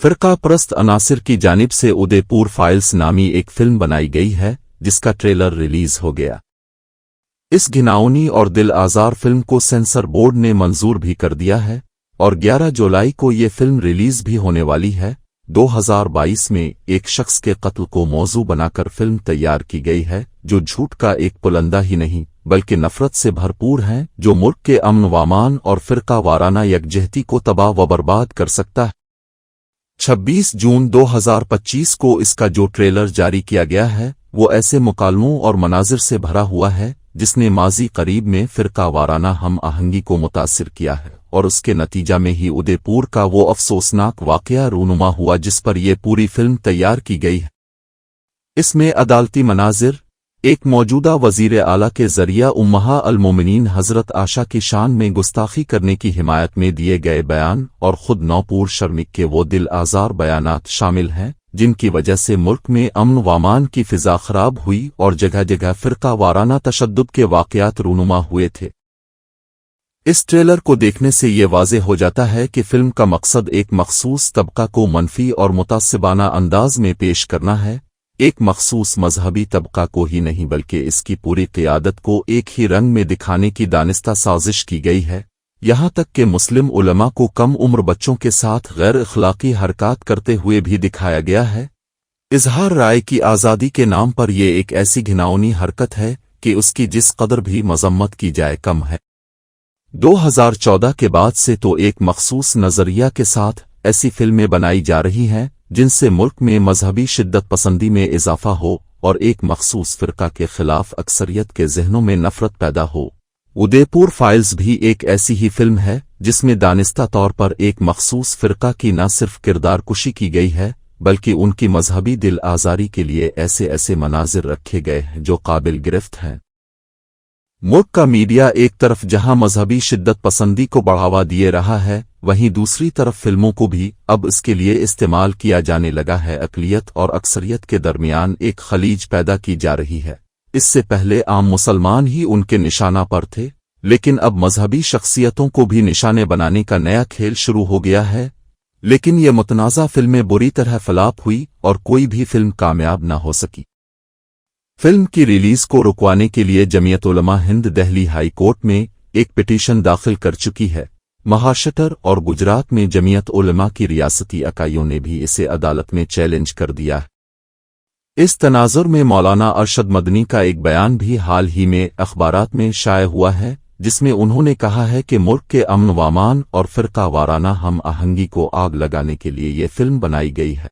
فرقہ پرست عناصر کی جانب سے ادے پور فائلز نامی ایک فلم بنائی گئی ہے جس کا ٹریلر ریلیز ہو گیا۔ اس گھناؤنی اور دل آزار فلم کو سینسر بورڈ نے منظور بھی کر دیا ہے اور 11 جولائی کو یہ فلم ریلیز بھی ہونے والی ہے۔ 2022 میں ایک شخص کے قتل کو موضوع بنا کر فلم تیار کی گئی ہے جو جھوٹ کا ایک پلندہ ہی نہیں بلکہ نفرت سے بھرپور ہیں جو ملک کے امن و امان اور فرقہ وارانہ یکجہتی کو تباہ و برباد کر سکتا ہے۔ 26 جون 2025 کو اس کا جو ٹریلر جاری کیا گیا ہے وہ ایسے مکالموں اور مناظر سے بھرا ہوا ہے جس نے ماضی قریب میں فرقہ وارانہ ہم آہنگی کو متاثر کیا ہے اور اس کے نتیجہ میں ہی ادے پور کا وہ افسوسناک واقعہ رونما ہوا جس پر یہ پوری فلم تیار کی گئی ہے۔ اس میں عدالتی مناظر، ایک موجودہ وزیر اعلیٰ کے ذریعہ امہات المومنین حضرت عائشہ کی شان میں گستاخی کرنے کی حمایت میں دیے گئے بیان اور خود نوپور شرمک کے وہ دل آزار بیانات شامل ہیں جن کی وجہ سے ملک میں امن و امان کی فضا خراب ہوئی اور جگہ جگہ فرقہ وارانہ تشدد کے واقعات رونما ہوئے تھے۔ اس ٹریلر کو دیکھنے سے یہ واضح ہو جاتا ہے کہ فلم کا مقصد ایک مخصوص طبقہ کو منفی اور متعصبانہ انداز میں پیش کرنا ہے، ایک مخصوص مذہبی طبقہ کو ہی نہیں بلکہ اس کی پوری قیادت کو ایک ہی رنگ میں دکھانے کی دانستہ سازش کی گئی ہے، یہاں تک کہ مسلم علماء کو کم عمر بچوں کے ساتھ غیر اخلاقی حرکات کرتے ہوئے بھی دکھایا گیا ہے۔ اظہار رائے کی آزادی کے نام پر یہ ایک ایسی گھناؤنی حرکت ہے کہ اس کی جس قدر بھی مذمت کی جائے کم ہے۔ 2014 کے بعد سے تو ایک مخصوص نظریہ کے ساتھ ایسی فلمیں بنائی جا رہی ہیں جن سے ملک میں مذہبی شدت پسندی میں اضافہ ہو اور ایک مخصوص فرقہ کے خلاف اکثریت کے ذہنوں میں نفرت پیدا ہو۔ ادے پور فائلز بھی ایک ایسی ہی فلم ہے جس میں دانستہ طور پر ایک مخصوص فرقہ کی نہ صرف کردار کشی کی گئی ہے بلکہ ان کی مذہبی دل آزاری کے لیے ایسے مناظر رکھے گئے ہیں جو قابل گرفت ہیں۔ ملک کا میڈیا ایک طرف جہاں مذہبی شدت پسندی کو بڑھاوا دیے رہا ہے وہیں دوسری طرف فلموں کو بھی اب اس کے لیے استعمال کیا جانے لگا ہے۔ اقلیت اور اکثریت کے درمیان ایک خلیج پیدا کی جا رہی ہے۔ اس سے پہلے عام مسلمان ہی ان کے نشانہ پر تھے لیکن اب مذہبی شخصیتوں کو بھی نشانے بنانے کا نیا کھیل شروع ہو گیا ہے، لیکن یہ متنازع فلمیں بری طرح فلاپ ہوئی اور کوئی بھی فلم کامیاب نہ ہو سکی۔ فلم کی ریلیز کو رکوانے کے لیے جمعیت علماء ہند دہلی ہائی کورٹ میں ایک پٹیشن داخل کر چکی ہے۔ مہاراشٹر اور گجرات میں جمعیت علماء کی ریاستی اکائیوں نے بھی اسے عدالت میں چیلنج کر دیا ہے۔ اس تناظر میں مولانا ارشد مدنی کا ایک بیان بھی حال ہی میں اخبارات میں شائع ہوا ہے جس میں انہوں نے کہا ہے کہ ملک کے امن و امان اور فرقہ وارانہ ہم آہنگی کو آگ لگانے کے لیے یہ فلم بنائی گئی ہے۔